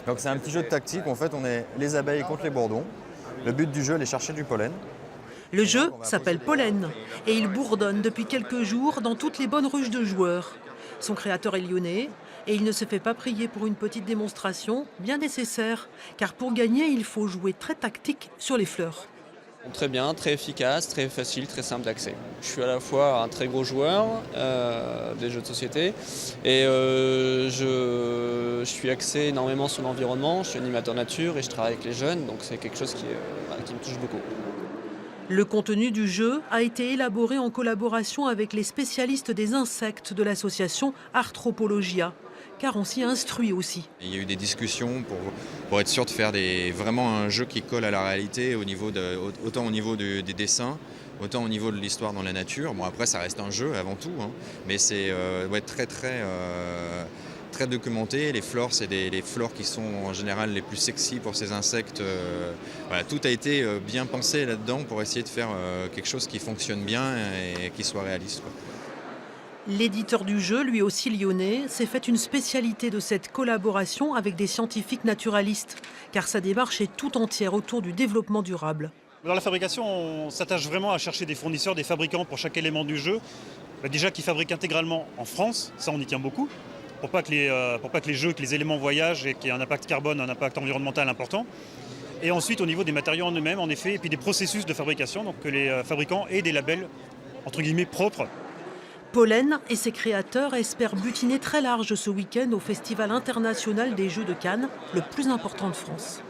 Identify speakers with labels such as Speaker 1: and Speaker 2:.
Speaker 1: Donc c'est un petit jeu de tactique, en fait on est les abeilles contre les bourdons. Le but du jeu, c'est chercher du pollen.
Speaker 2: Le jeu s'appelle Pollen et il bourdonne depuis quelques jours dans toutes les bonnes ruches de joueurs. Son créateur est lyonnais et il ne se fait pas prier pour une petite démonstration bien nécessaire, car pour gagner, il faut jouer très tactique sur les fleurs.
Speaker 3: Très bien, très efficace, très facile, très simple d'accès. Je suis à la fois un très gros joueur des jeux de société et je suis axé énormément sur l'environnement. Je suis animateur nature et je travaille avec les jeunes, donc c'est quelque chose qui me touche beaucoup.
Speaker 2: Le contenu du jeu a été élaboré en collaboration avec les spécialistes des insectes de l'association Arthropologia, car on s'y instruit aussi.
Speaker 1: Il y a eu des discussions pour être sûr de faire vraiment un jeu qui colle à la réalité, autant au niveau des dessins, autant au niveau de l'histoire dans la nature. Bon, après, ça reste un jeu avant tout, hein, mais c'est très documenté. Les flores, c'est les flores qui sont en général les plus sexy pour ces insectes. Voilà, tout a été bien pensé là-dedans pour essayer de faire quelque chose qui fonctionne bien et qui soit réaliste, quoi.
Speaker 2: L'éditeur du jeu, lui aussi lyonnais, s'est fait une spécialité de cette collaboration avec des scientifiques naturalistes, car sa démarche est tout entière autour du développement durable.
Speaker 4: Dans la fabrication, on s'attache vraiment à chercher des fournisseurs, des fabricants pour chaque élément du jeu. Déjà qui fabriquent intégralement en France, ça on y tient beaucoup, pour pas que les éléments voyagent et qu'il y ait un impact carbone, un impact environnemental important. Et ensuite au niveau des matériaux en eux-mêmes, en effet, et puis des processus de fabrication, donc que les fabricants aient des labels entre guillemets propres.
Speaker 2: Pollen et ses créateurs espèrent butiner très large ce week-end au Festival international des Jeux de Cannes, le plus important de France.